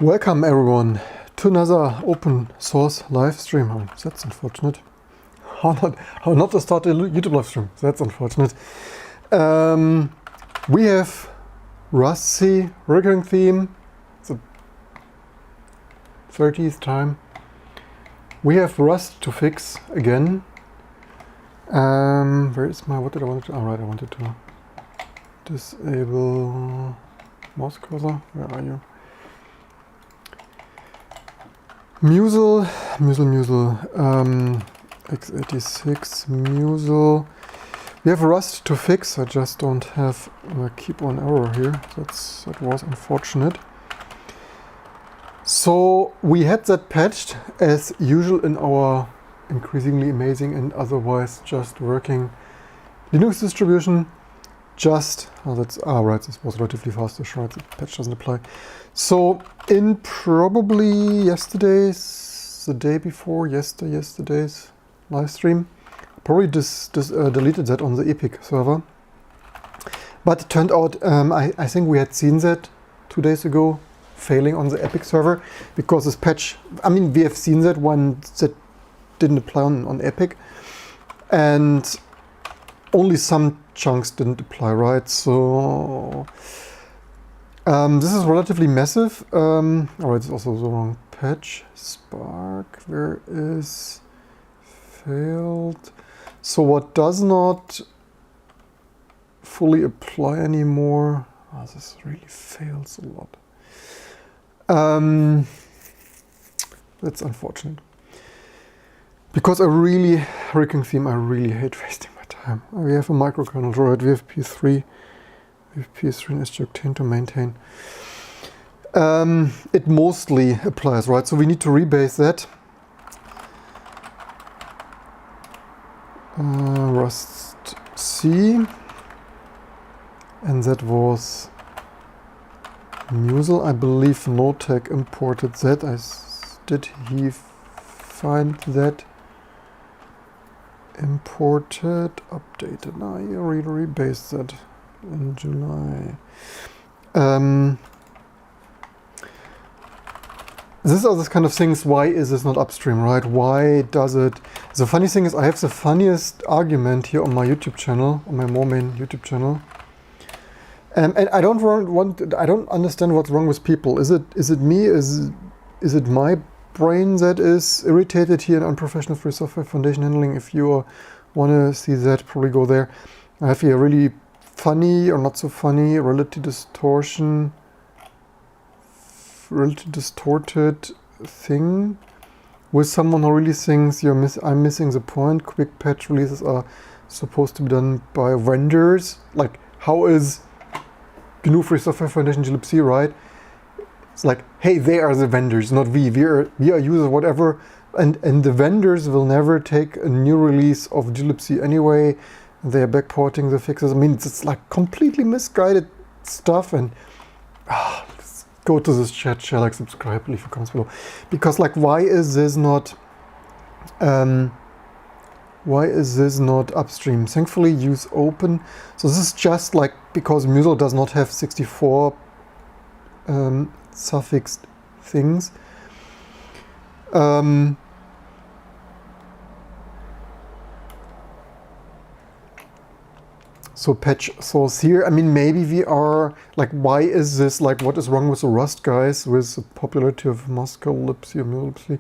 Welcome everyone to another open source live stream. Oh, that's unfortunate. How not to start a YouTube live stream? That's unfortunate. We have Rustc recurring theme. It's the 30th time. We have Rust to fix again. Where is my, what did I want to do? Alright, I wanted to disable mouse cursor. Where are you? Musl, x86, Musl. We have Rust to fix. I just don't have a keep on error here. That was unfortunate. So we had that patched as usual in our increasingly amazing and otherwise just working Linux distribution. This was relatively fast, right? The patch doesn't apply. So in probably the day before yesterday's live stream, probably deleted that on the Epic server. But it turned out, I think we had seen that 2 days ago, failing on the Epic server, because this patch, I mean, we have seen that one that didn't apply on Epic, and only some chunks didn't apply, right? So this is relatively massive. Alright, it's also the wrong patch. Spark, where is failed? So what does not fully apply anymore? Oh, this really fails a lot. That's unfortunate. Because I really hate wasting my time. We have a microkernel, right? We have P3. We have P3 and SG-Octane to maintain. It mostly applies, right? So we need to rebase that. Rustc. And that was Musl. I believe Notech imported that. Did he find that? Imported, updated. Now you really rebased that in July. These are those kind of things. Why is this not upstream, right? Why does it? The funny thing is, I have the funniest argument here on my YouTube channel, on my more main YouTube channel. And I don't understand what's wrong with people. Is it me? Is it my brain that is irritated here in Unprofessional Free Software Foundation Handling? If you want to see that, probably go there. I have here a really funny or not so funny relative distorted thing with someone who really thinks I'm missing the point. Quick patch releases are supposed to be done by vendors. Like, how is GNU Free Software Foundation libc, right? It's like, hey, they are the vendors, not we. We are users, whatever. And the vendors will never take a new release of glibc anyway. They are backporting the fixes. I mean, it's like completely misguided stuff. And let's go to this chat, share, like, subscribe, leave a comment below. Because, like, why is this not upstream? Thankfully, use open. So this is just like because Musl does not have 64 suffixed things. So patch source here. I mean, maybe we are like, why is this like? What is wrong with the Rust guys with the popularity of Musl, libc, or libc?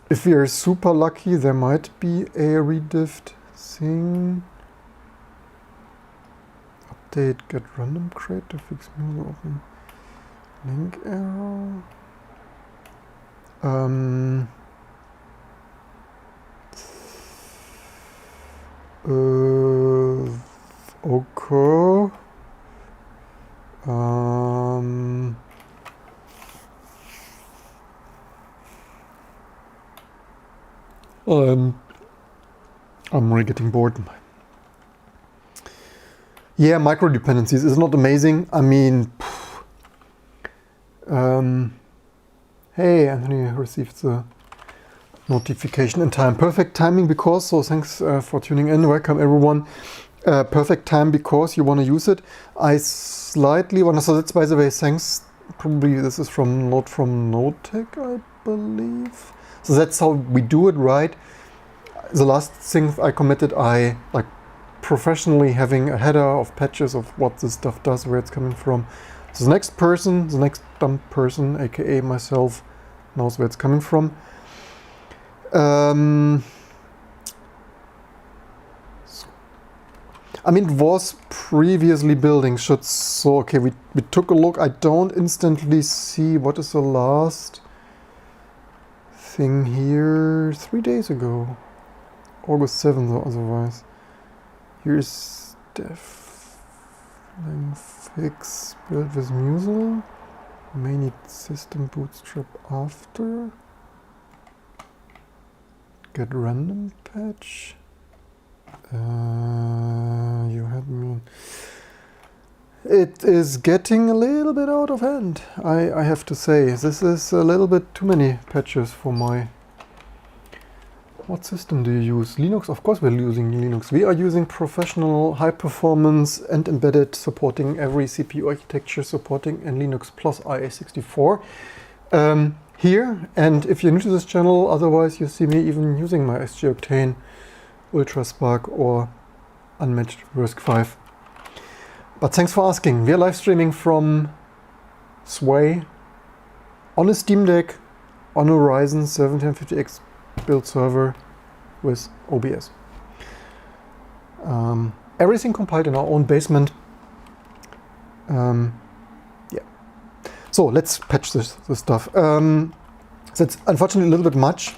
If we are super lucky, there might be a rediffed thing. Update get random crate to fix Musl open link error. Okay. I'm really getting bored. Yeah, micro dependencies is not amazing. I mean, hey, Anthony received the notification in time. Perfect timing because, so thanks for tuning in. Welcome everyone. Perfect time because you want to use it. I slightly want to, so that's by the way, thanks. Probably this is from Notec, I believe. So that's how we do it, right? The last thing I committed, I like professionally having a header of patches of what this stuff does, where it's coming from. So the next person, the next dumb person, aka myself, knows where it's coming from. I mean, it was previously building, so okay, we took a look. I don't instantly see what is the last thing here. 3 days ago, August 7th otherwise. Here's def fix build with Musl. May need system bootstrap after. Get random patch. You had me. It is getting a little bit out of hand, I have to say. This is a little bit too many patches for my... What system do you use? Linux? Of course we're using Linux. We are using professional, high performance and embedded, supporting every CPU architecture, supporting in Linux plus IA64 here. And if you're new to this channel, otherwise you see me even using my SG Octane, Ultraspark or unmatched Rustc 5. But thanks for asking. We are live streaming from Sway on a Steam Deck on a Ryzen 7 1050X build server with OBS. Everything compiled in our own basement. Yeah. So let's patch this stuff. That's unfortunately a little bit much.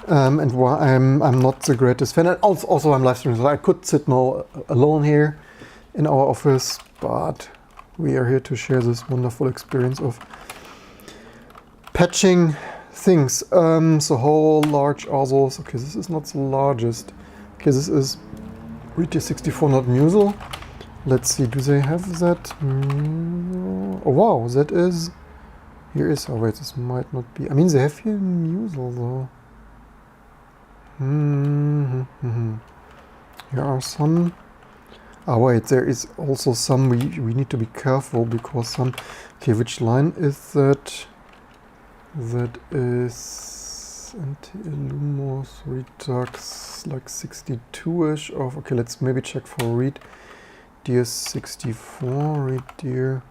And why I'm not the greatest fan. And also I'm live streaming, so I could sit now alone here in our office, but we are here to share this wonderful experience of patching things. So how large are those? Okay, this is not the largest. Okay, this is RT64, not Musl. Let's see, do they have that? Oh wow, that is... Here is... Oh wait, this might not be... I mean, they have here Musl though. Here are some. Ah wait, there is also some we need to be careful because some. Okay, which line is that? That is anti-illumos Redux like 62ish of. Okay, let's maybe check for read dear 64 read dear.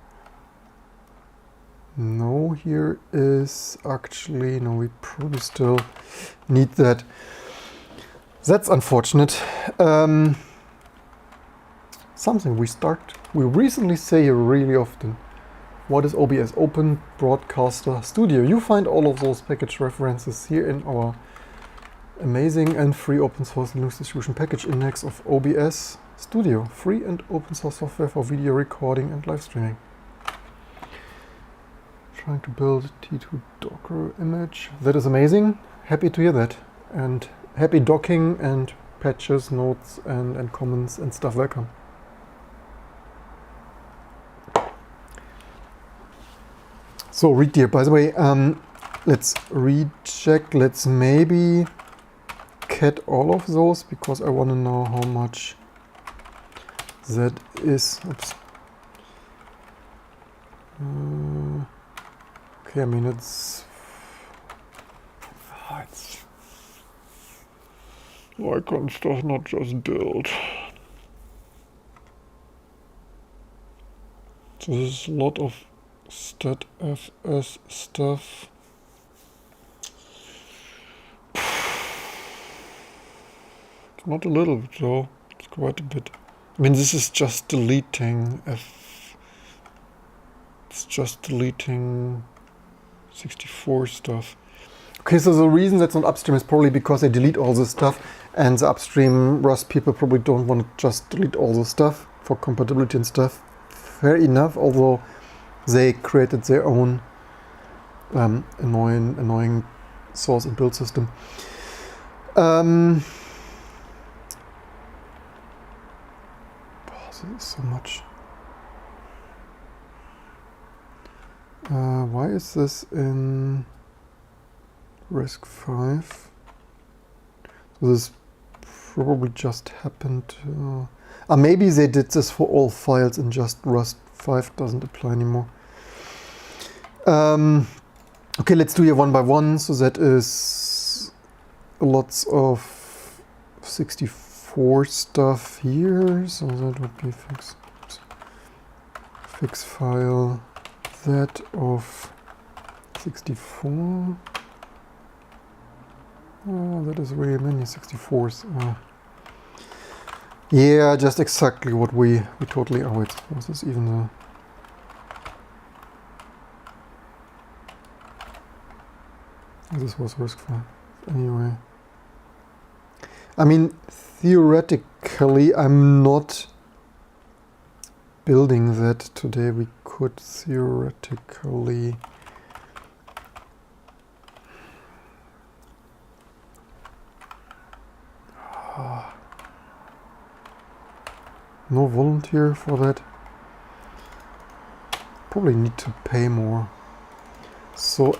No, here is actually no. We probably still need that. That's unfortunate. Something we recently say really often. What is OBS? Open Broadcaster Studio. You find all of those package references here in our amazing and free open source Linux distribution package index of OBS Studio. Free and open source software for video recording and live streaming. Trying to build T2 Docker image. That is amazing. Happy to hear that. And happy docking and patches, notes and comments and stuff. Welcome. So read dear, by the way, let's recheck. Let's maybe cat all of those because I want to know how much that is. Oops. Okay, I mean it's why can't stuff not just build? So this is a lot of statfs stuff. It's not a little bit though, it's quite a bit. I mean, this is just deleting it's just deleting 64 stuff. Okay, so the reason that's not upstream is probably because they delete all this stuff, and the upstream Rust people probably don't want to just delete all the stuff for compatibility and stuff. Fair enough, although they created their own annoying source and build system. This is so much. Why is this in Rustc 5? This probably just happened. Maybe they did this for all files and just Rust 5 doesn't apply anymore. Okay, let's do here one by one. So that is lots of 64 stuff here. So that would be fix file that of 64. Oh, that is really many 64s. Yeah, just exactly what we totally. Oh wait, was this even the? This was Rustc file. Anyway, I mean, theoretically, I'm not building that today. We could theoretically. No volunteer for that. Probably need to pay more. So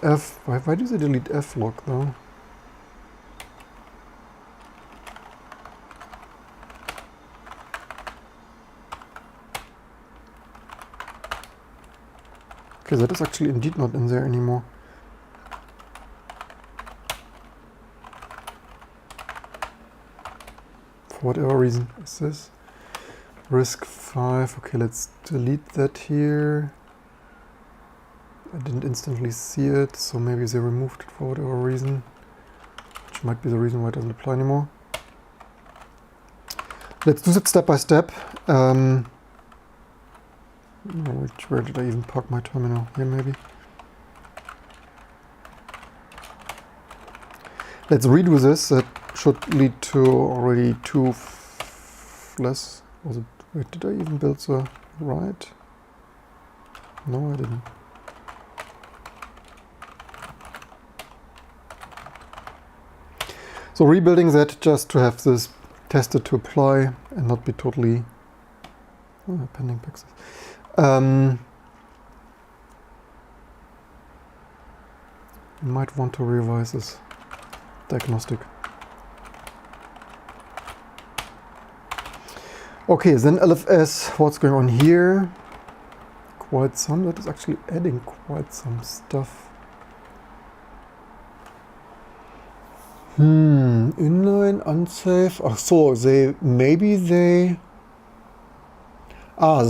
why do they delete flog though? Okay, that is actually indeed not in there anymore. For whatever reason. Is this Rustc 5? Okay, let's delete that here. I didn't instantly see it, so maybe they removed it for whatever reason, which might be the reason why it doesn't apply anymore. Let's do that step by step. Where did I even park my terminal? Here maybe. Let's redo this. That should lead to already two less. Was it? Wait, did I even build the right? No, I didn't. So rebuilding that just to have this tested to apply and not be totally pending fixes. You might want to revise this diagnostic. Okay, then LFS, what's going on here? Quite some, that is actually adding quite some stuff. Inline, unsafe. Ach so, this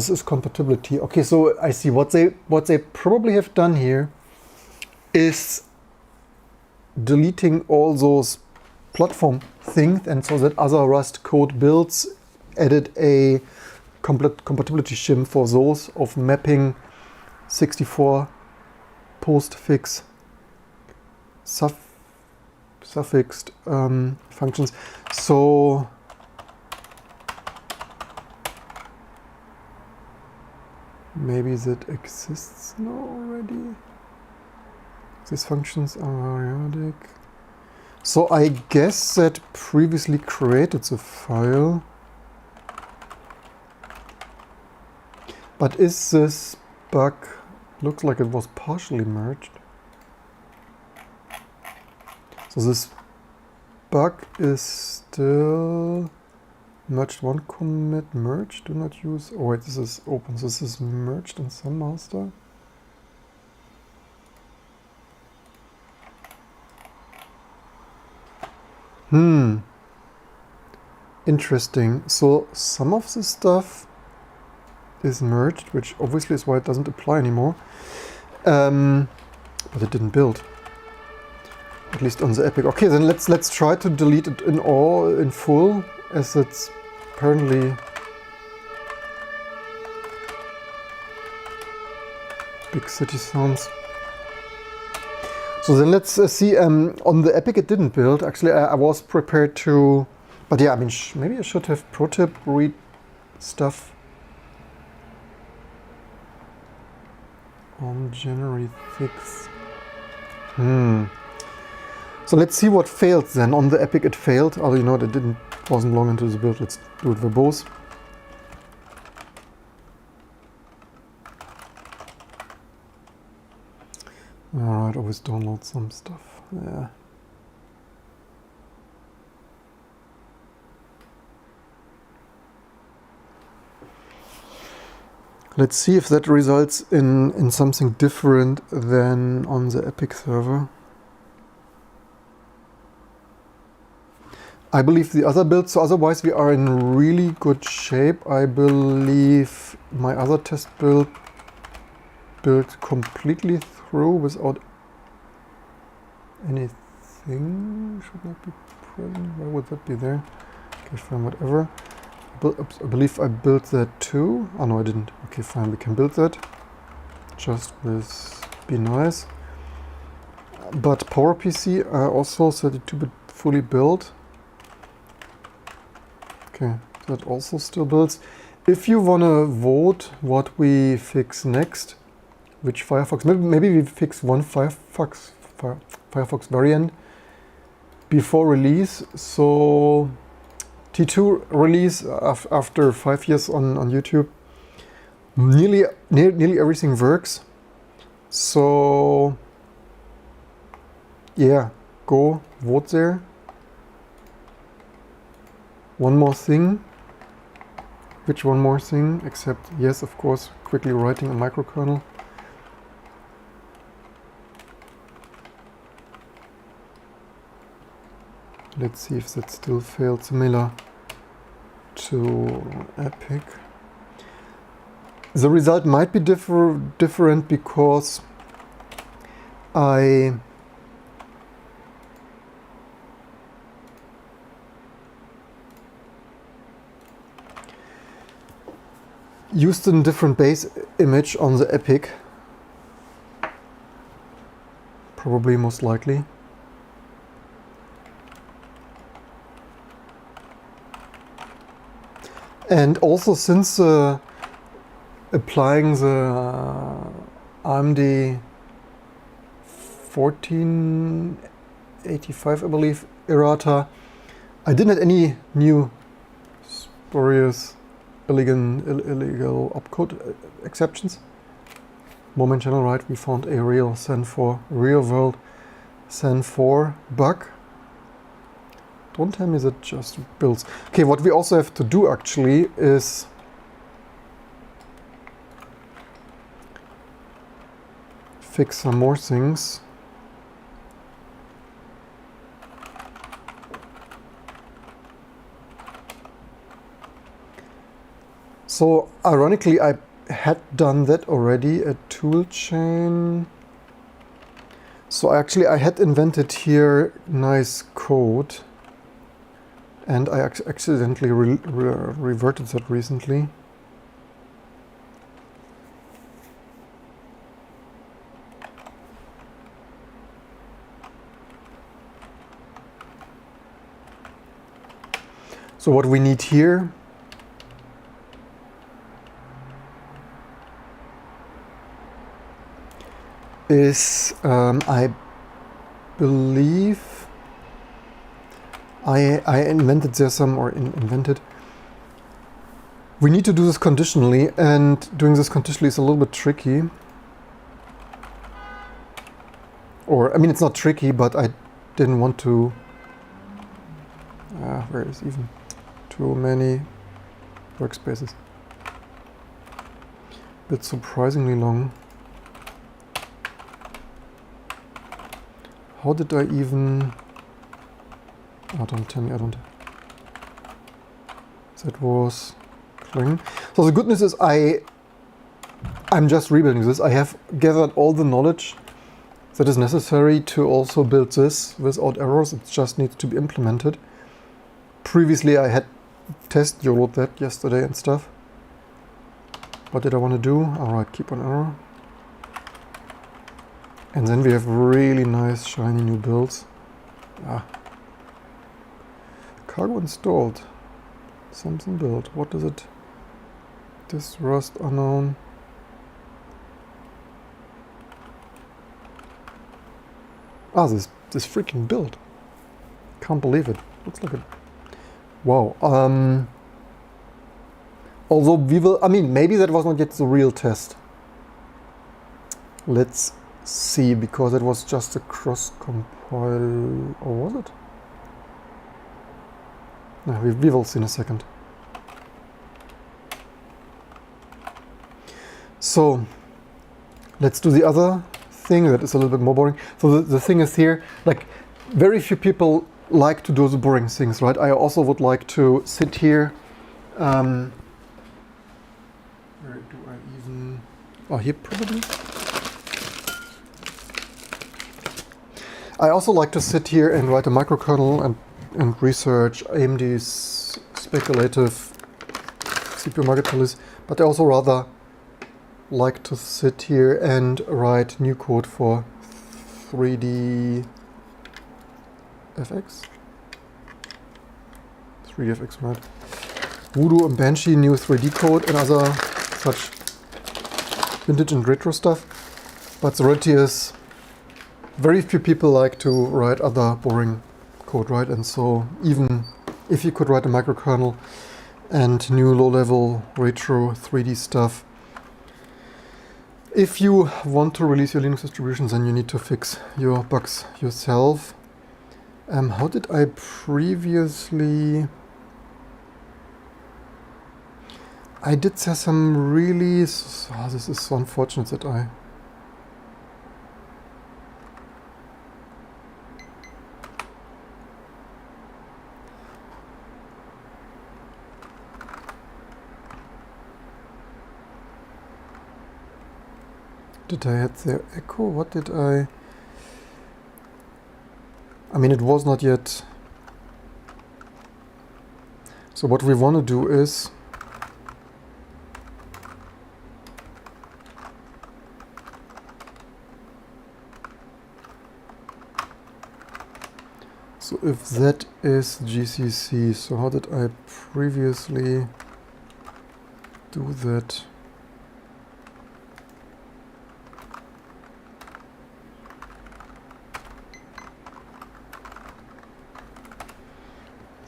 is compatibility. Okay, so I see what they probably have done here is deleting all those platform things, and so that other Rust code builds added a compatibility shim for those of mapping 64 postfix suffixed functions. So maybe that exists now already. These functions are periodic. So I guess that previously created the file. But is this bug, looks like it was partially merged. So this bug is still merged one commit, merge, do not use. Oh wait, this is open, so this is merged in some master. Interesting. So some of this stuff is merged, which obviously is why it doesn't apply anymore. But it didn't build. At least on the Epic. Okay, then let's try to delete it in full, as it's apparently big city sounds. So then let's see. On the Epic it didn't build. Actually, I was prepared to, but yeah, I mean, maybe I should have pro tip read stuff on January 6th. So let's see what failed then. On the Epic it failed. Although you know it wasn't long into the build. Let's do it verbose. Alright, always download some stuff. Yeah. Let's see if that results in something different than on the Epic server. I believe the other build, so otherwise we are in really good shape. I believe my other test build completely through without anything. Should not be present. Why would that be there? Okay, fine, whatever. I believe I built that too. Oh no, I didn't. Okay, fine, we can build that. Just with be nice. But PowerPC, I also set it to be fully built. Okay, that also still builds. If you wanna vote what we fix next, which Firefox, maybe we fix one Firefox variant before release. So T2 release after 5 years on YouTube, nearly everything works. So yeah, go vote there. One more thing. Which one more thing? Except, yes, of course, quickly writing a microkernel. Let's see if that still failed, similar to Epic. The result might be different because I used a different base image on the Epic, probably most likely. And also, since applying the AMD 1485, I believe, errata, I didn't have any new spurious illegal opcode exceptions. Moment channel right, we found a real world SAN4 bug. Don't tell me that just builds. Okay, what we also have to do actually is fix some more things. So ironically, I had done that already at toolchain. So actually I had invented here nice code, and I accidentally reverted that recently. So what we need here is, I believe I invented there some, or invented. We need to do this conditionally, and doing this conditionally is a little bit tricky. Or, I mean, it's not tricky, but I didn't want to... where is even too many workspaces? It's surprisingly long. How did I even... Oh, don't tell me, I don't... That was... Cling. So the good news is I'm just rebuilding this. I have gathered all the knowledge that is necessary to also build this without errors. It just needs to be implemented. Previously I had test YOLO'd that yesterday and stuff. What did I want to do? Alright, keep on error. And then we have really nice shiny new builds. Cargo installed. Something built. What is it? This Rust unknown. This freaking build. Can't believe it. Looks like it. Wow. Although we will, I mean, maybe that was not yet the real test. Let's see, because it was just a cross compile, or was it? No, we will see in a second. So let's do the other thing that is a little bit more boring. So the thing is here, like very few people like to do the boring things, right? I also would like to sit here. Where do I even? Oh, here probably. I also like to sit here and write a microkernel and research AMD's speculative CPU market release, but I also rather like to sit here and write new code for 3D FX. 3DFX, right? Voodoo and Banshee, new 3D code and other such vintage and retro stuff. But the reality is, very few people like to write other boring code, right? And so even if you could write a microkernel and new low-level retro 3D stuff, if you want to release your Linux distributions, then you need to fix your bugs yourself. How did I previously... I did say some really... Oh, this is so unfortunate that I... Did I add the echo? What did I... I mean, it was not yet... So what we want to do is... So if that is GCC, so how did I previously do that?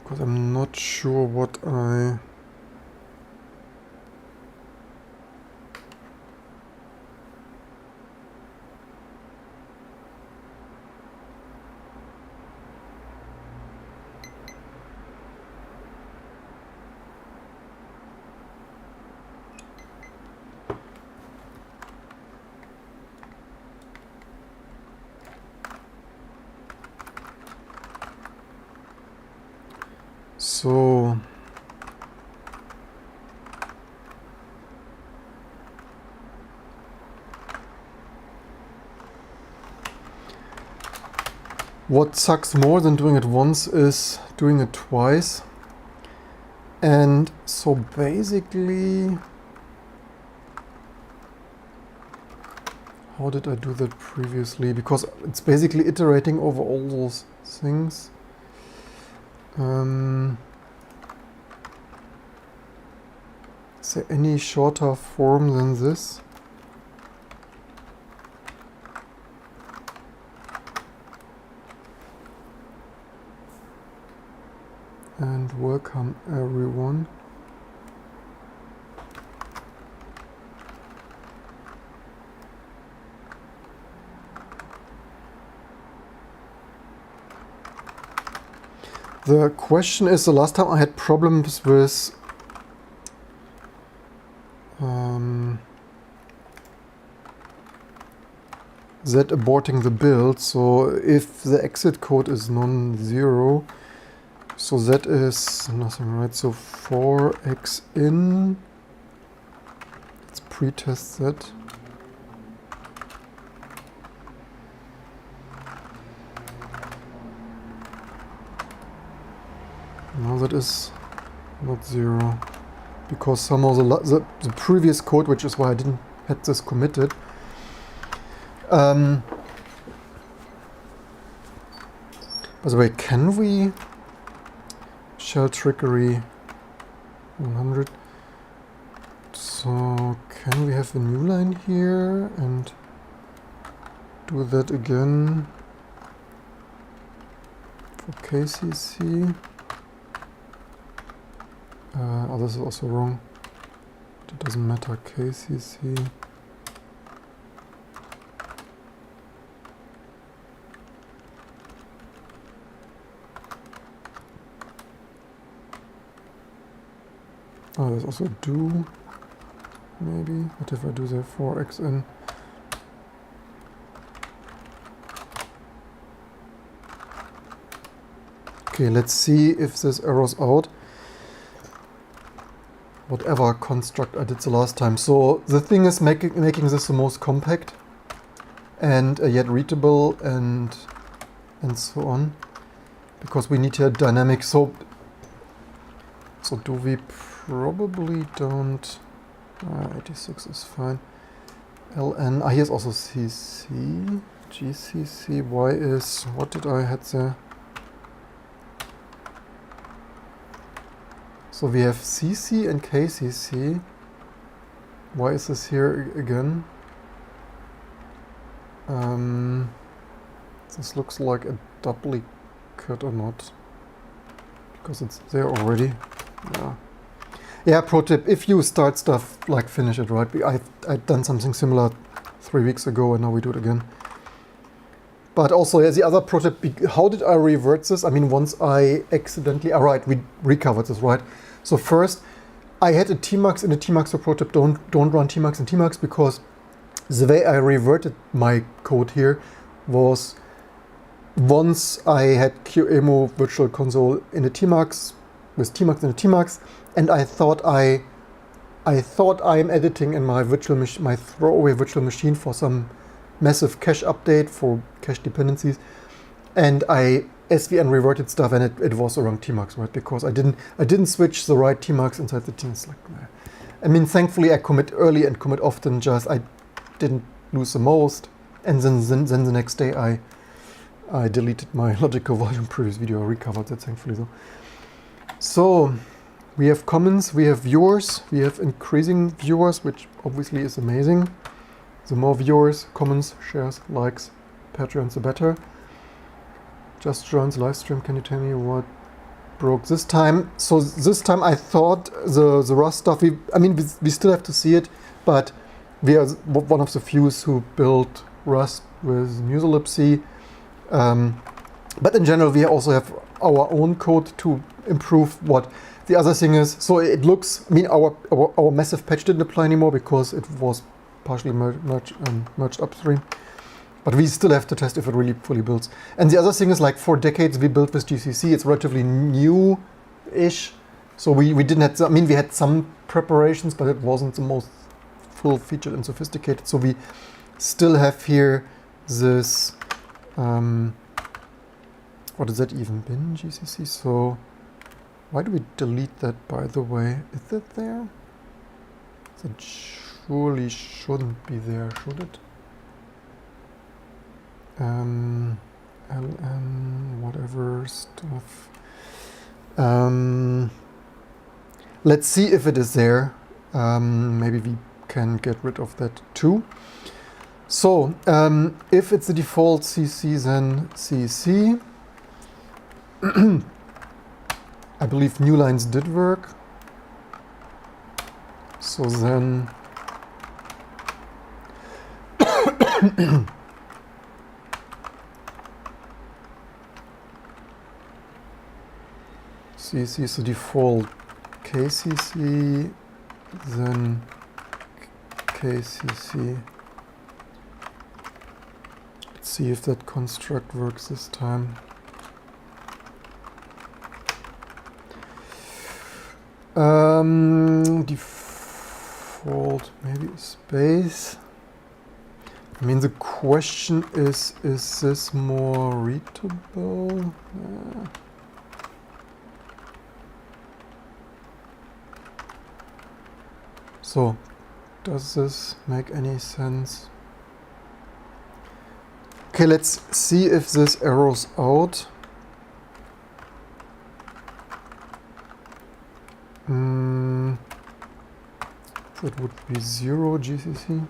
Because I'm not sure what I... So what sucks more than doing it once is doing it twice. And so basically, how did I do that previously? Because it's basically iterating over all those things. Is there any shorter form than this? And welcome everyone. The question is, the last time I had problems with that aborting the build. So if the exit code is non-zero, so that is nothing, right? So for x in, let's pre-test that. No, that is not zero, because somehow the previous code, which is why I didn't had this committed. By the way, can we shell trickery 100? So can we have a new line here and do that again for KCC? Oh, this is also wrong. But it doesn't matter. KCC. Oh, there's also do maybe. What if I do the 4x in? Okay, let's see if this errors out. Whatever construct I did the last time. So the thing is making this the most compact and yet readable and so on, because we need here dynamic. So do we probably don't. 86 is fine. ln. Here's also cc, gcc. Y is, what did I had there? So we have cc and kcc. Why is this here again? This looks like a duplicate or not, because it's there already. Yeah, pro tip, if you start stuff, like finish it, right? I've done something similar 3 weeks ago and now we do it again. But also, yeah, the other pro tip, how did I revert this? I mean, once I accidentally, right, we recovered this, right? So first, I had a tmux in a tmux, so pro tip, don't run tmux in tmux, because the way I reverted my code here was once I had QEMU virtual console in a tmux, with tmux in a tmux, and I thought I am editing in my virtual my throwaway virtual machine for some massive cache update for cache dependencies, and I SVN reverted stuff, and it was the wrong tmux, right? Because I didn't switch the right tmux inside the tmux. Like, I mean, thankfully I commit early and commit often. Just I didn't lose the most, and then the next day I deleted my logical volume previous video. I recovered that thankfully though. So we have comments, we have viewers, we have increasing viewers, which obviously is amazing. The more viewers, comments, shares, likes, Patreons, the better. Just joined the live stream. Can you tell me what broke this time? So this time I thought the Rust stuff, we still have to see it, but we are one of the few who built Rust with Musl libc. But in general, we also have our own code to improve what the other thing is. So it looks, our massive patch didn't apply anymore because it was partially merged upstream. But we still have to test if it really fully builds. And the other thing is, like, for decades we built with GCC. It's relatively new-ish. So we didn't have, we had some preparations, but it wasn't the most full-featured and sophisticated. So we still have here this, what has that even been, GCC? So why do we delete that, by the way? Is it there? That surely shouldn't be there, should it? LM, whatever stuff. Let's see if it is there. Maybe we can get rid of that too. So if it's the default CC, then CC. I believe new lines did work. So then CC is the default KCC, then KCC. Let's see if that construct works this time. Default, maybe space. The question is this more readable? So, does this make any sense? Okay, let's see if this errors out. That would be 0 GCC.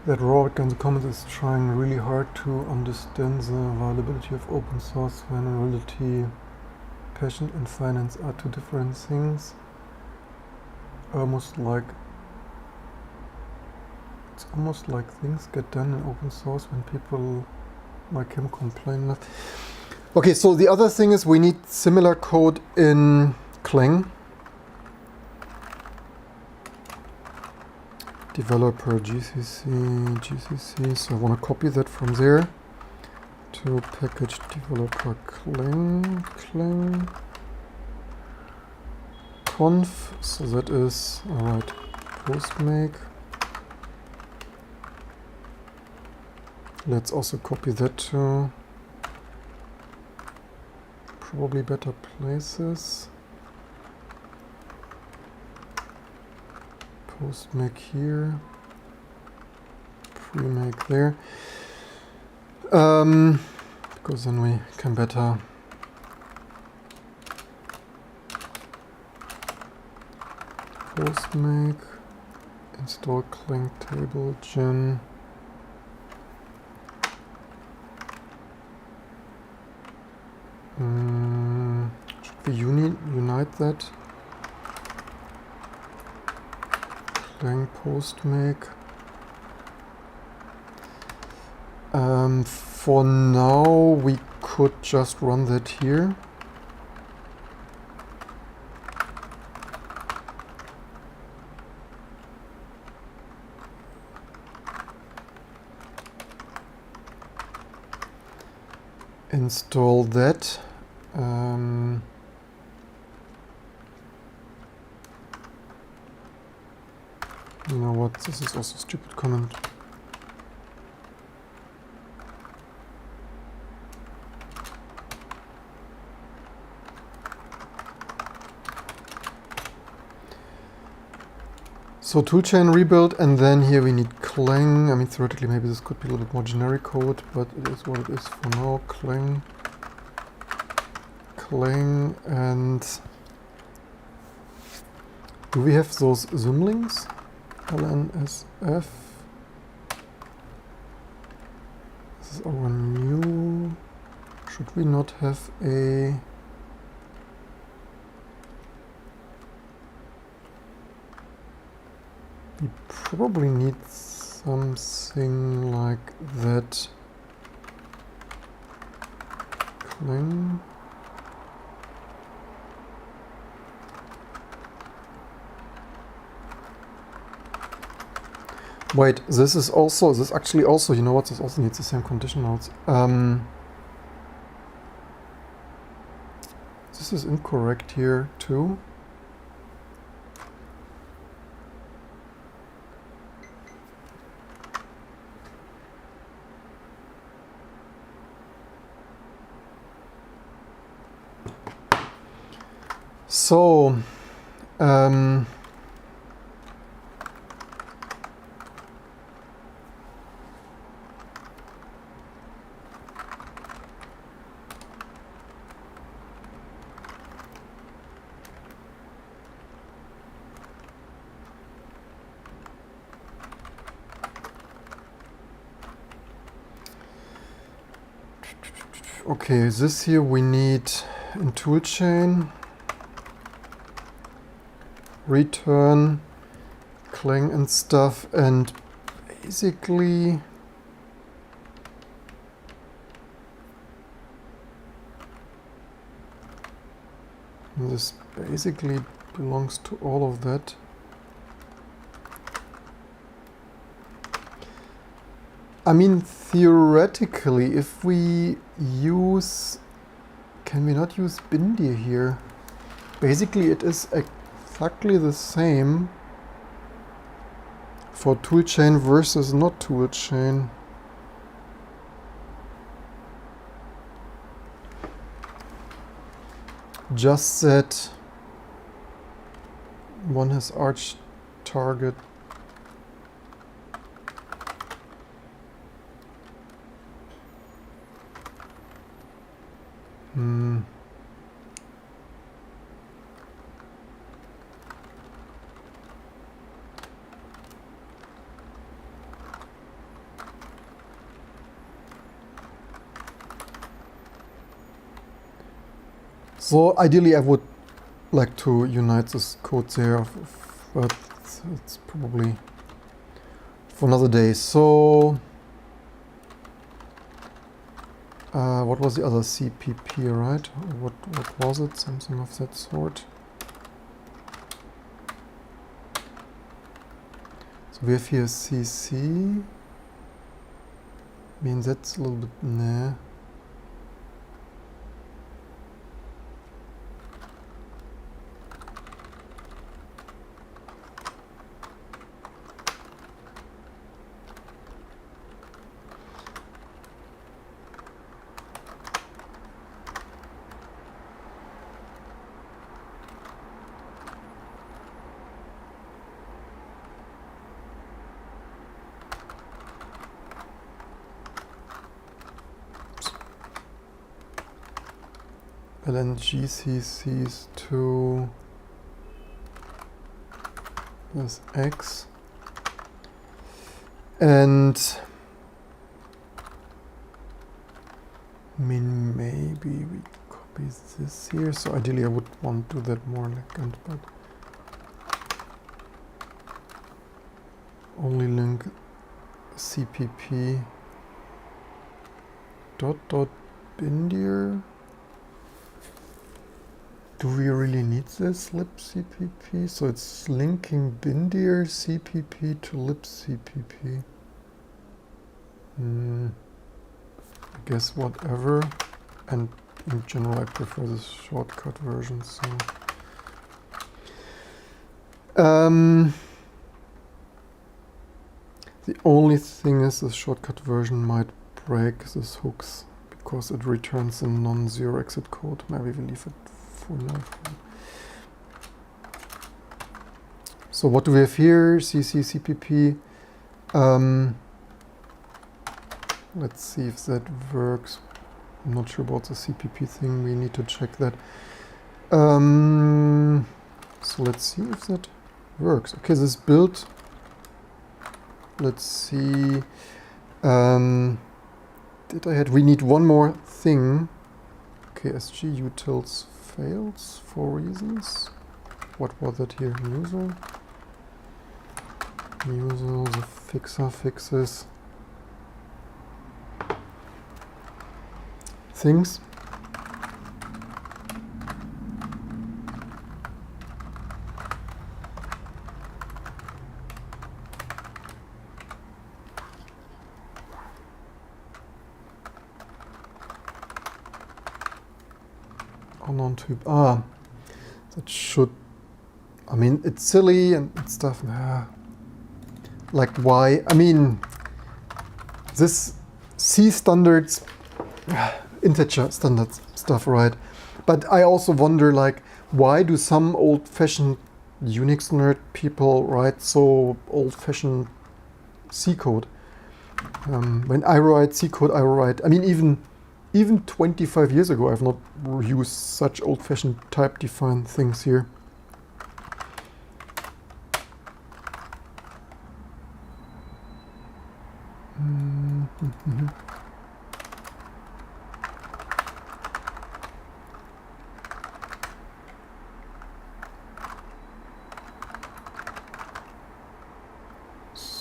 that Robert in the comments is trying really hard to understand the availability of open source when in reality passion and finance are two different things. It's almost like things get done in open source when people like him complain. Okay, so the other thing is we need similar code in Clang. Developer GCC, so I want to copy that from there to package developer Clang conf, so that is, alright, postmake. Let's also copy that to probably better places. Postmake here, premake there, because then we can better postmake, install Clang table gen. Should we unite that? Clang postmake. For now, we could just run that here. Install that. You know what, this is also a stupid comment. So toolchain rebuild, and then here we need Clang. I mean, theoretically maybe this could be a little bit more generic code, but it is what it is for now. Clang, and do we have those symlinks? LNSF. This is our new. Should we not have a? We probably need something like that. Clang. Wait, this actually also, you know what, this also needs the same condition nodes. This is incorrect here too. So, okay, this here we need in toolchain. Return Clang and stuff, and basically this basically belongs to all of that. I mean, theoretically, if we use, can we not use bindir here? Basically it is exactly the same for toolchain versus not toolchain. Just that one has arch target. So ideally I would like to unite this code there, but it's probably for another day. So what was the other CPP, right? What was it? Something of that sort. So we have here CC. I mean, that's a little bit, nah. ln GCCs to this X, and I mean maybe we copy this here. So ideally I would want to do that more elegant, but only link CPP dot bindir. Do we really need this libcpp? So it's linking bindir CPP to libcpp. I guess whatever. And in general, I prefer this shortcut version. So the only thing is the shortcut version might break this hooks because it returns a non-zero exit code. Maybe we leave it. So what do we have here? CC CPP. Let's see if that works. I'm not sure about the CPP thing. We need to check that. So let's see if that works. Okay, this build. Let's see. We need one more thing. Okay, SG utils fails for reasons. What was that here? Musl, the FIXER fixes things. Unknown type. That should. I mean, it's silly and stuff. Like why? I mean, this C standards, integer standards stuff, right? But I also wonder, like, why do some old-fashioned Unix nerd people write so old-fashioned C code? When I write C code, I write. I mean, even 25 years ago, I've not used such old-fashioned type-defined things here.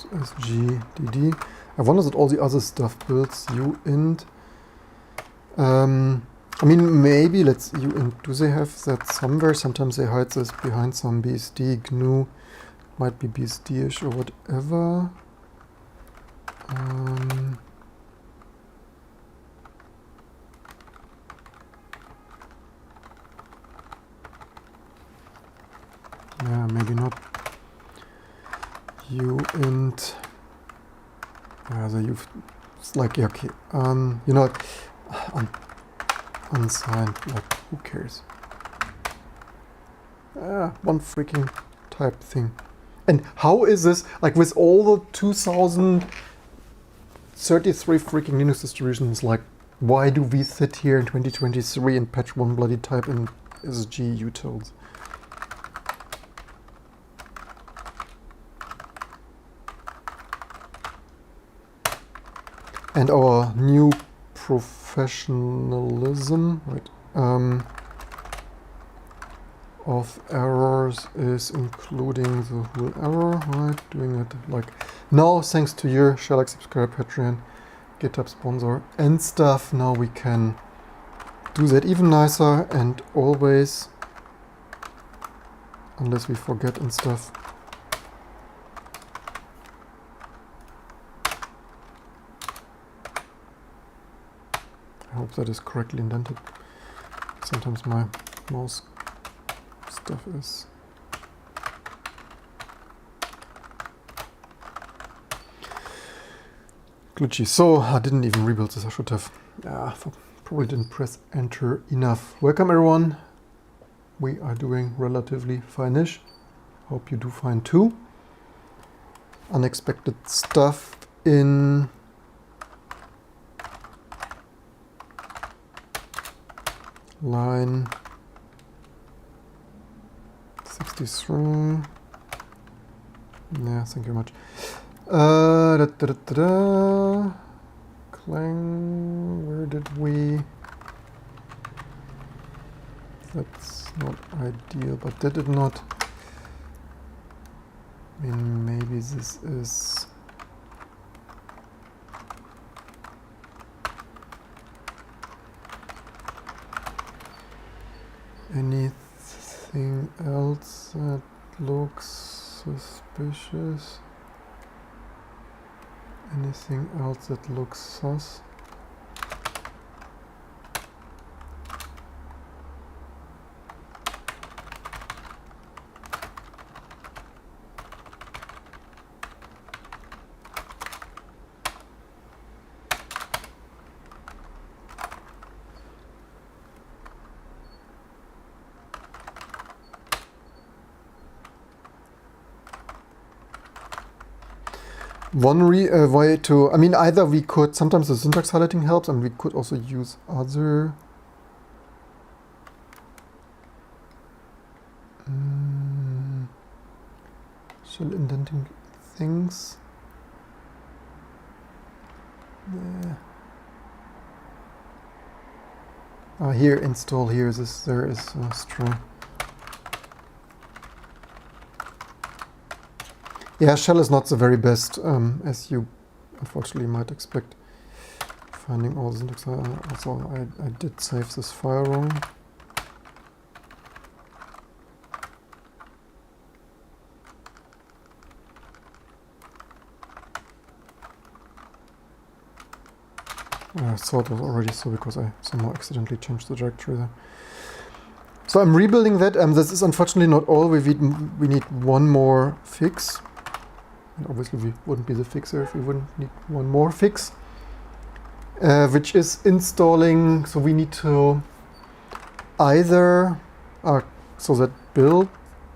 SGDD. I wonder that all the other stuff builds uint. I mean, maybe let's uint. Do they have that somewhere? Sometimes they hide this behind some BSD. GNU might be BSD-ish or whatever. Yeah, maybe not. Uint. It's like, yeah, okay. You know what? Unsigned, like, who cares? One freaking type thing. And how is this, like, with all the 2033 freaking Linux distributions, like, why do we sit here in 2023 and patch one bloody type in SG utils? And our new professionalism, right? of errors is including the whole error, right? Doing it like now, thanks to your shall subscribe Patreon, GitHub sponsor and stuff. Now we can do that even nicer and always, unless we forget and stuff. I hope that is correctly indented. Sometimes my mouse stuff is glitchy. So I didn't even rebuild this. I should have. Probably didn't press enter enough. Welcome everyone. We are doing relatively fine-ish. Hope you do fine too. Unexpected stuff in line 63. Yeah, thank you very much. Clang, where did we? That's not ideal, but that did not. I mean, maybe this is. Anything else that looks suspicious? Anything else that looks sus? One way to, I mean, either we could, sometimes the syntax highlighting helps, and we could also use other shell indenting things. Here, install here, there is a string. Yeah, shell is not the very best, as you unfortunately might expect. Finding all the syntax. Also, I did save this file wrong. I thought it was already so because I somehow accidentally changed the directory there. So I'm rebuilding that. This is unfortunately not all. We need one more fix. And obviously we wouldn't be the fixer if we wouldn't need one more fix, which is installing. So we need to either, so that build,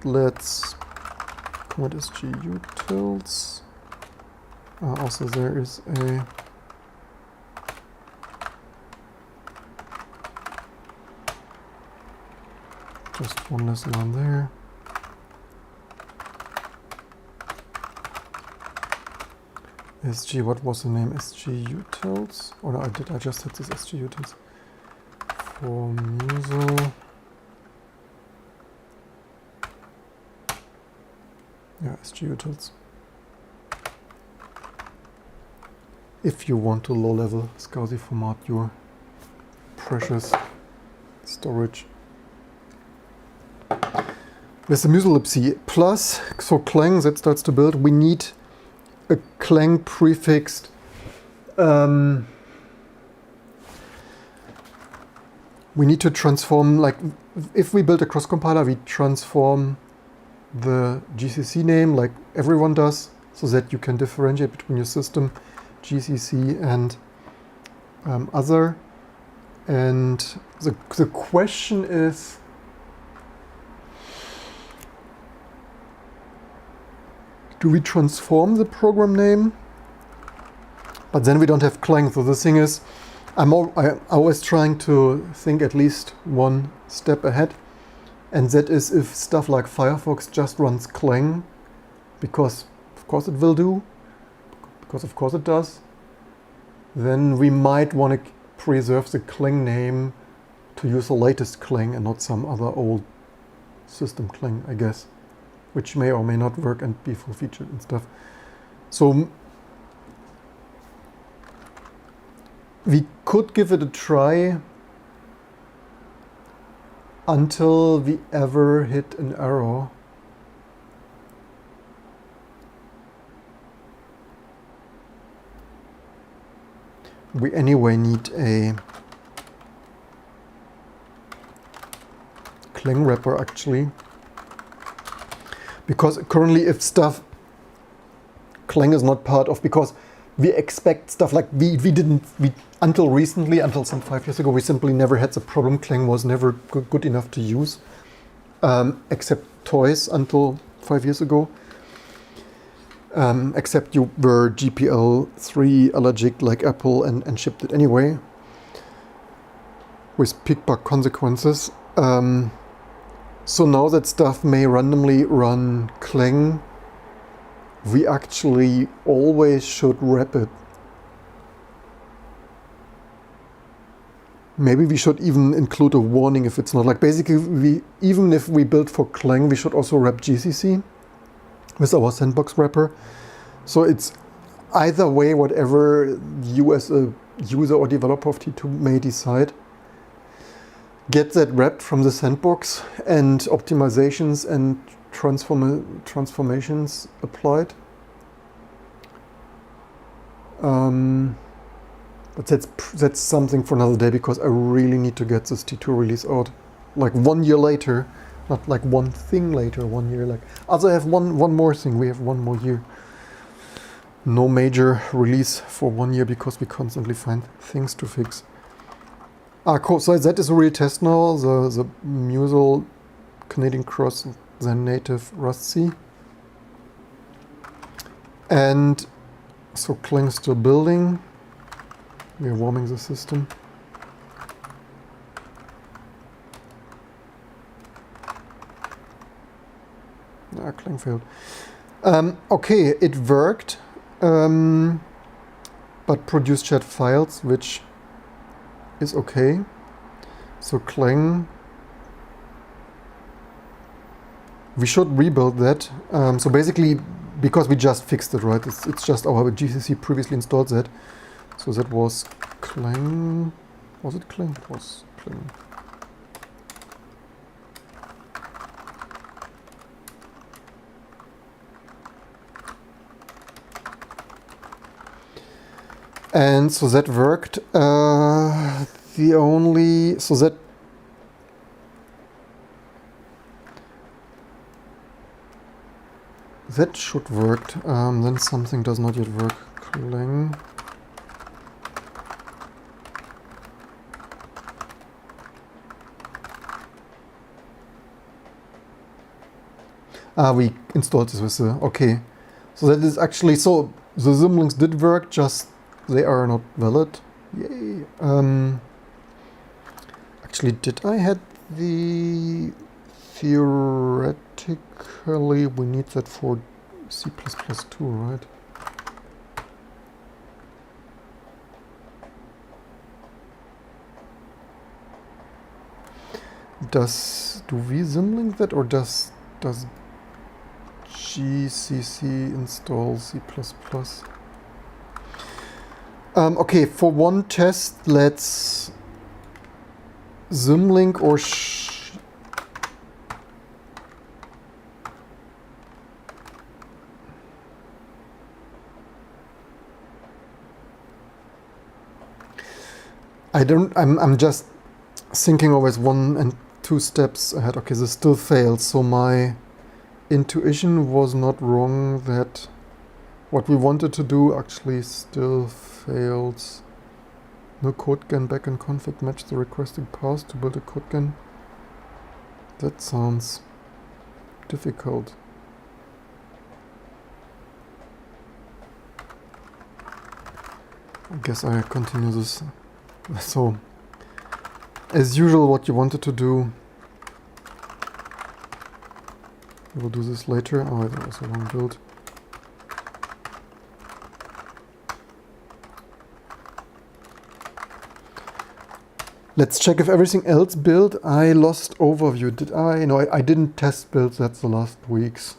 let's commit sgutils. Also there is a just one less line there. SG, what was the name? sgutils? Oh no, I just had this sgutils for Musl. Yeah, sgutils. If you want to low-level SCSI format your precious storage. With the Musl libc plus, so Clang that starts to build, we need a Clang prefixed we need to transform, like if we build a cross compiler, we transform the GCC name like everyone does, so that you can differentiate between your system, GCC and other. And the question is, do we transform the program name? But then we don't have Clang. So the thing is, I'm always trying to think at least one step ahead. And that is if stuff like Firefox just runs Clang, because of course it will do, because of course it does, then we might want to preserve the Clang name to use the latest Clang and not some other old system clang, I guess, which may or may not work and be full featured and stuff. So we could give it a try until we ever hit an error. We anyway need a clang wrapper actually, because currently if stuff clang is not part of, because we expect stuff like we until recently, until some 5 years ago, we simply never had the problem. Clang was never good enough to use, except toys until 5 years ago. Except you were GPL3 allergic like Apple and shipped it anyway, with peak bug consequences. So now that stuff may randomly run clang, we actually always should wrap it. Maybe we should even include a warning if it's not. Like basically, even if we build for clang, we should also wrap GCC with our sandbox wrapper. So it's either way, whatever you as a user or developer of T2 may decide, get that wrapped from the sandbox and optimizations and transformations applied. But that's something for another day, because I really need to get this T2 release out like 1 year later, not like one thing later, 1 year. Like, also I have one more thing, we have 1 more year. No major release for 1 year because we constantly find things to fix. Cool, so that is a real test now, the Musl Canadian Cross Zen native Rustc. And so clang is still building. We are warming the system. Clang failed. Okay, it worked, but produced shared files, which is okay. So clang, we should rebuild that. So basically, because we just fixed it, right? It's just our GCC previously installed that. So that was clang. Was it clang? It was clang. And so that worked. That should work. Then something does not yet work. Clang. We installed this with the, okay. So that is actually, so the symlinks did work, just they are not valid. Yay. Actually, did I had the, theoretically we need that for C++ too, right? Do we symlink that, or does GCC install C++? Okay, for one test, let's symlink or I'm just thinking always 1 and 2 steps ahead. Okay, this still failed, so my intuition was not wrong that what we wanted to do actually still fails. No CodeGen backend config match the requested path to build a CodeGen. That sounds difficult. I guess I continue this. So, as usual, what you wanted to do, we'll do this later. Oh, that was a wrong build. Let's check if everything else built. I lost overview. Did I? No, I didn't test build. That's the last weeks.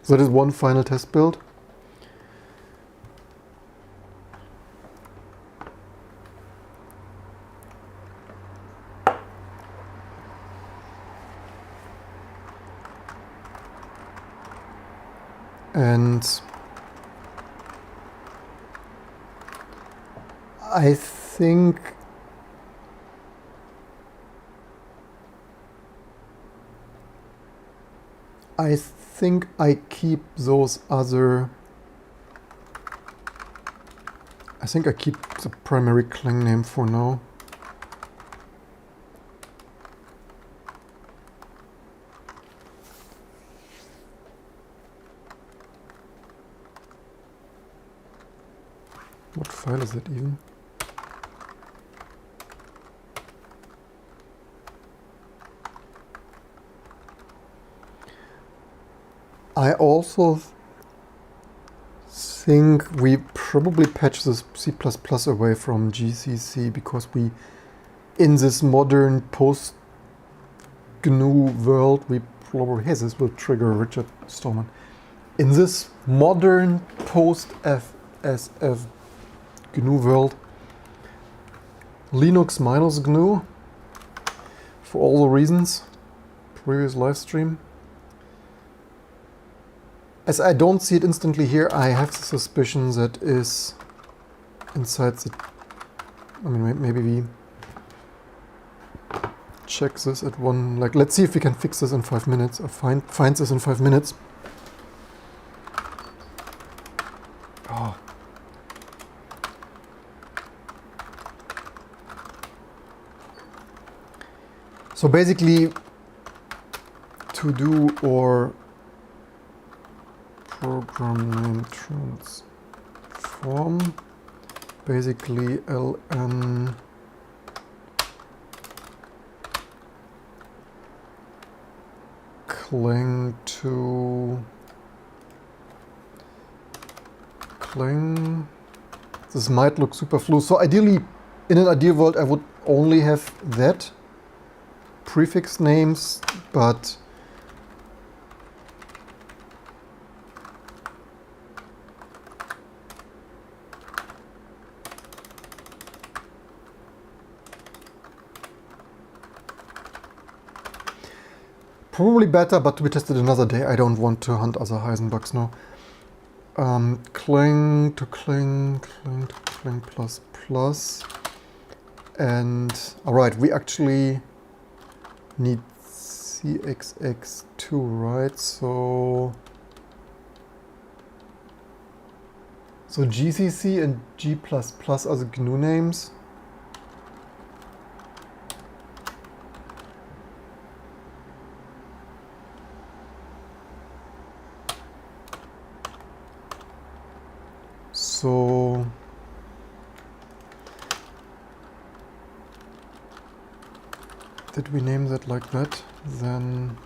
So that is one final test build. And I think I keep those other. I think I keep the primary Clang name for now. What file is it even? I also think we probably patch this C++ away from GCC because we, in this modern post-GNU world, we probably, hey, this will trigger Richard Stallman. In this modern post-FSF GNU world, Linux minus GNU, for all the reasons, previous live stream. As I don't see it instantly here, I have the suspicion that is inside the, I mean, maybe we check this at one, like, let's see if we can fix this in 5 minutes, or find this in 5 minutes. Oh. So basically, to do or program name transform, basically ln Clang to Clang. This might look superfluous. So ideally, in an ideal world, I would only have that prefix names, but probably better, but to be tested another day. I don't want to hunt other Heisenbugs now. Clang to Clang, Clang to Clang plus plus. And alright, we actually need CXX2, right? So GCC and G++ are the GNU names. So did we name that like that? Then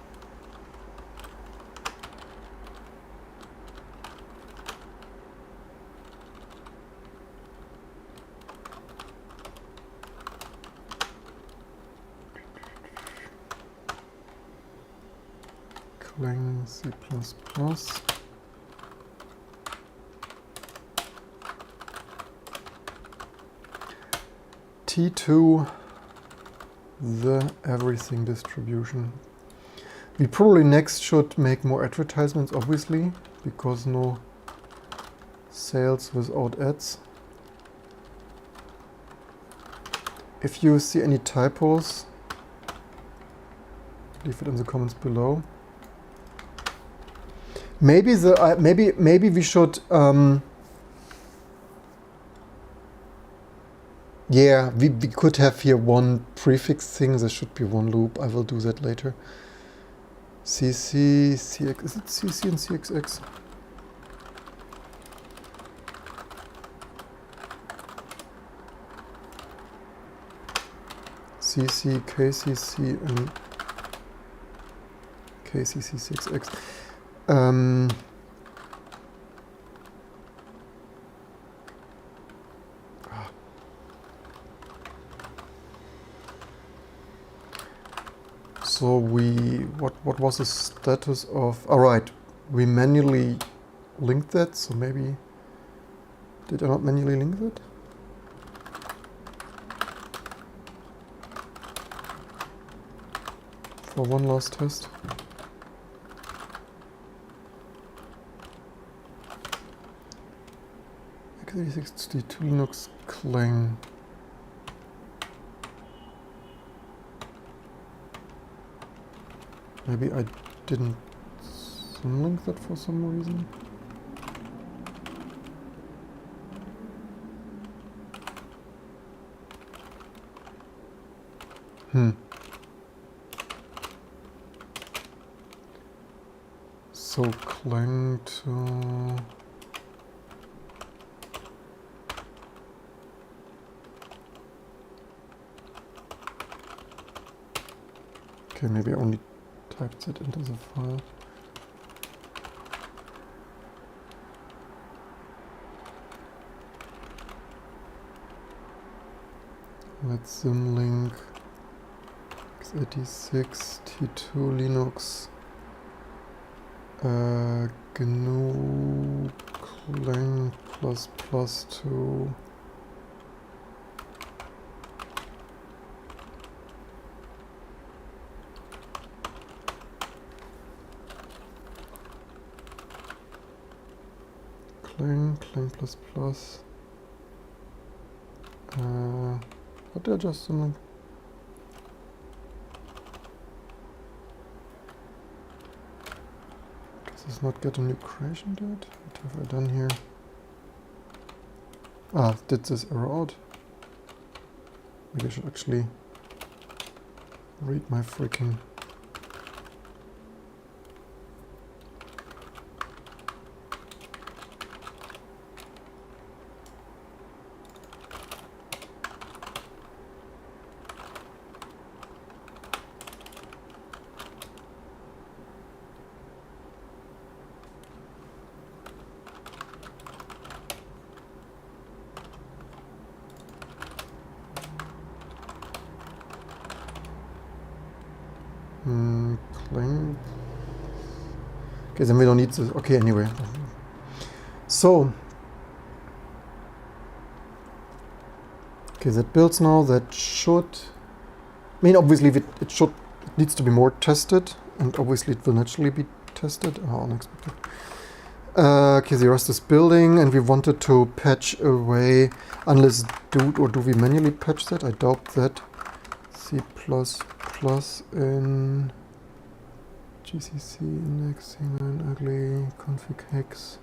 Clang C++. T2, the everything distribution. We probably next should make more advertisements, obviously, because no sales without ads. If you see any typos, leave it in the comments below. Maybe maybe we should yeah, we could have here one prefix thing. There should be one loop. I will do that later. CC, CX, is it CC and CXX? CC, KCC, and KCC, CXX. so what was the status of? All right, we manually linked that. So maybe did I not manually link that? For one last test. x86 Linux clang. Maybe I didn't link that for some reason. So clang to... Okay, maybe I only typed it into the file. Let's symlink x86 T2 Linux GNU clang ++ to clang ++. What did I just symlink? Does this not get a new creation date? What have I done here? Ah, did this error out? Maybe I should actually read my freaking... clang. Okay, then we don't need this. Okay, anyway. So, okay, that builds now. That should... I mean, obviously, it needs to be more tested, and obviously it will naturally be tested. Oh, unexpected. Okay, the rest is building, and we wanted to patch away, unless do we manually patch that? I doubt that. C++ in GCC indexing and ugly config hex.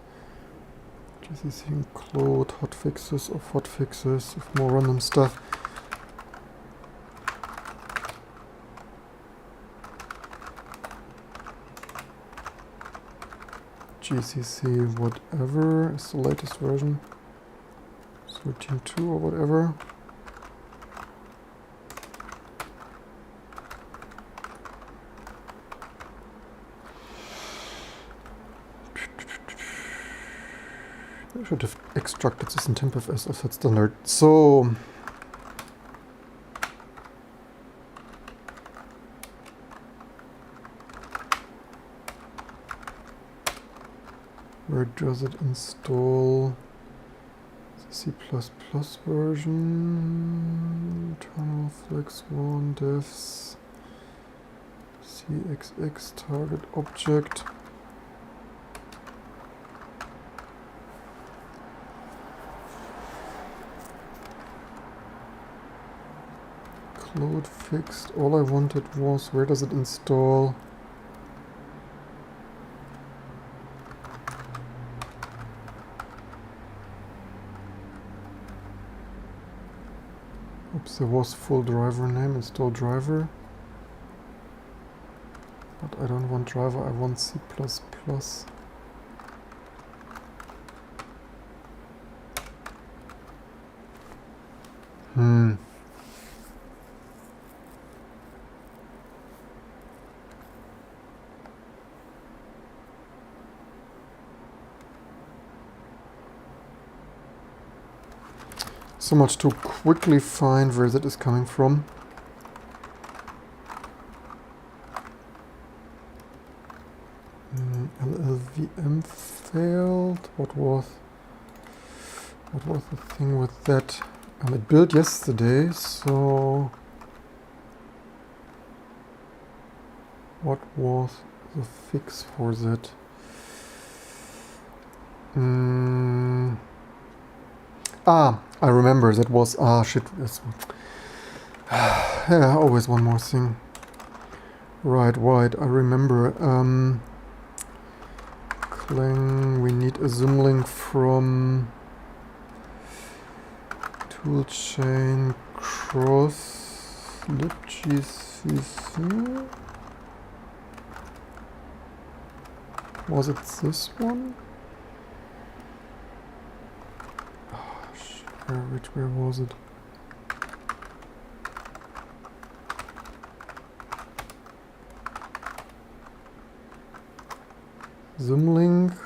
GCC include hotfixes of hotfixes of more random stuff. GCC whatever is the latest version, 13.2 or whatever. I should have extracted this in tempfs as that's standard. So where does it install? The C++ version, internal flex1 defs, cxx target object. Load fixed. All I wanted was, where does it install? Oops, there was full driver name, install driver. But I don't want driver, I want C++. So much to quickly find where that is coming from. failed. What was the thing with that? It built yesterday, so what was the fix for that? I remember, that was, shit, yeah, always one more thing. Right, I remember, Clang, we need a symlink from toolchain cross libgcc. Was it this one? Oh, shit, where was it? Symlink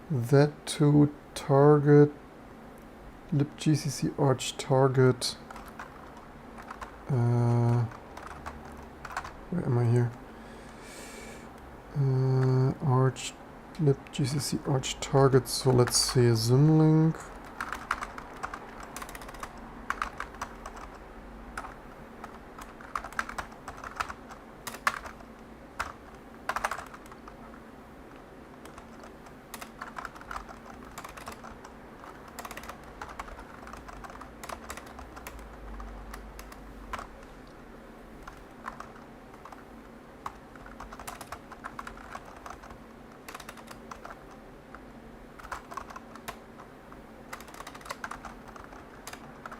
that to target libgcc arch target. Where am I here? Arch libgcc arch target. So let's say a symlink.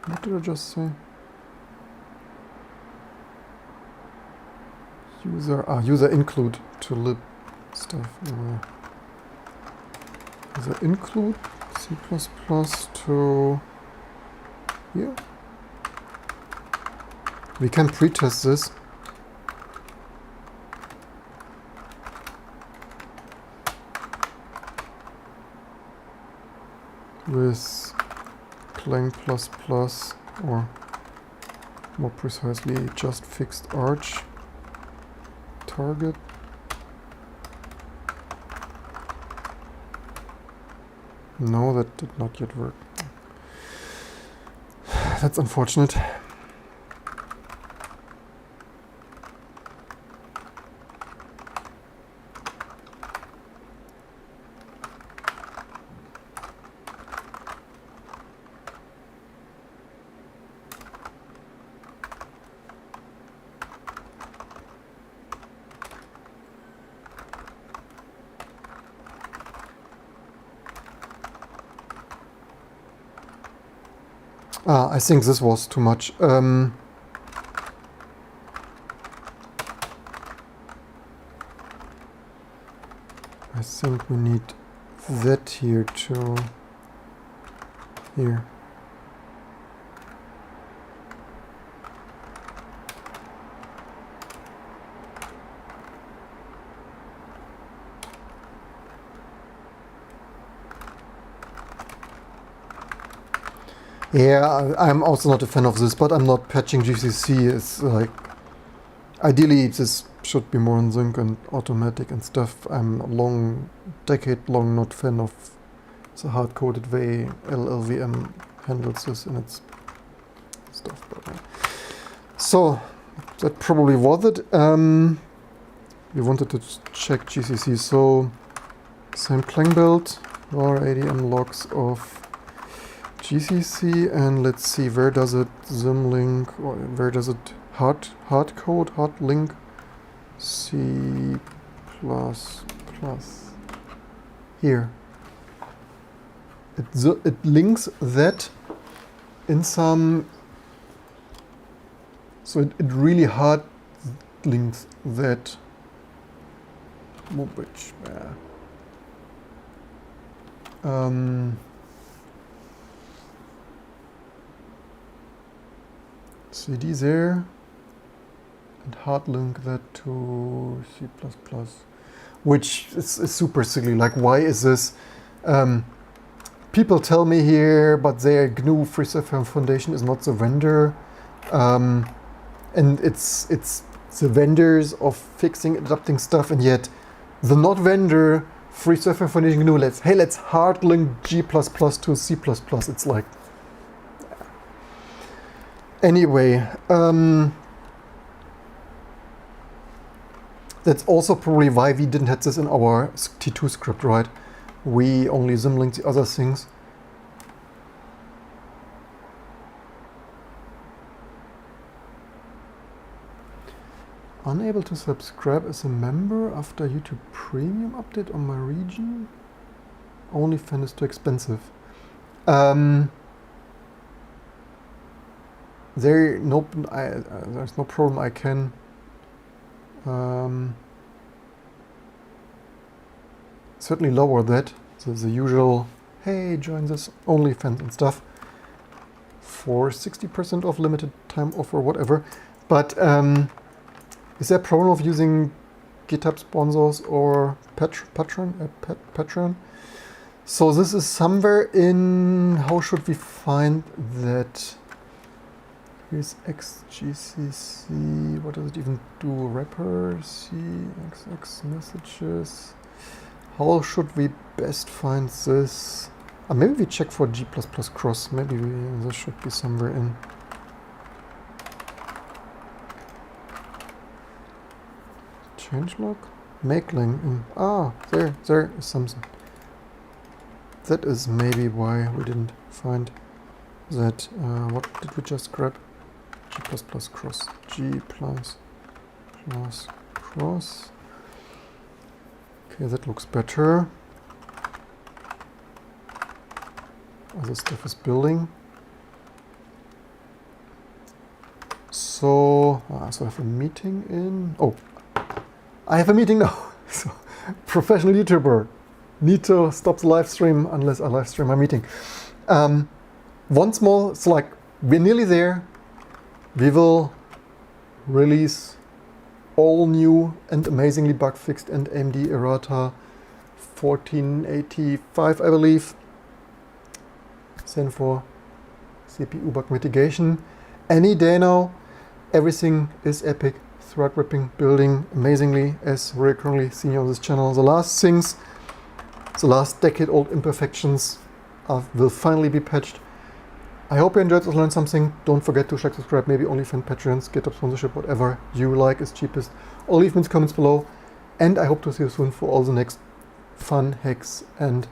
What did I just say? User include to lib stuff. User include C++ to here. We can pretest this. With Clang++, or more precisely just fixed arch target. No, that did not yet work. That's unfortunate. I think this was too much. I think we need that here too. Here. Yeah, I'm also not a fan of this, but I'm not patching GCC. It's like, ideally this should be more in sync and automatic and stuff. I'm a decade-long not fan of the hard-coded way LLVM handles this in its stuff. But, so that probably was it. We wanted to check GCC, so same Clang build, var adm logs of GCC, and let's see, where does it symlink, or where does it hard link? C++. Here. It links that in some, so it really hard links that, which, CD there, and hard link that to C++, which is super silly. Like, why is this? People tell me here, but their GNU FreeSFR Foundation is not the vendor, and it's the vendors of fixing, adapting stuff, and yet the not vendor free software foundation GNU. Let's hard link G++ to C++. It's like, anyway, that's also probably why we didn't have this in our T2 script, right? We only symlinked the other things. Unable to subscribe as a member after YouTube Premium update on my region. OnlyFans is too expensive. There's no problem. I can certainly lower that. So the usual, hey, join this OnlyFans and stuff for 60% off, limited time offer, whatever. But is there a problem of using GitHub sponsors or Patreon? So this is somewhere in, how should we find that? Here's XGCC, what does it even do? Wrapper, CXX messages. How should we best find this? Maybe we check for G++ cross, maybe this should be somewhere in. Changelog? Makeling. There is something. That is maybe why we didn't find that. What did we just grab? G++ cross. G++ cross. Okay, that looks better. Other stuff is building. So I have a meeting in. Oh, I have a meeting now. So, professional YouTuber. Need to stop the live stream unless I live stream my meeting. Once more, it's like we're nearly there. We will release all new and amazingly bug fixed and AMD errata 1485, I believe. Stand for CPU bug mitigation. Any day now, everything is epic. Thread ripping, building amazingly, as we're currently seeing on this channel. The last things, the last decade-old imperfections will finally be patched. I hope you enjoyed this, learned something. Don't forget to check, subscribe, maybe OnlyFans, Patreons, GitHub sponsorship, whatever you like is cheapest. Or leave me comments below. And I hope to see you soon for all the next fun hacks and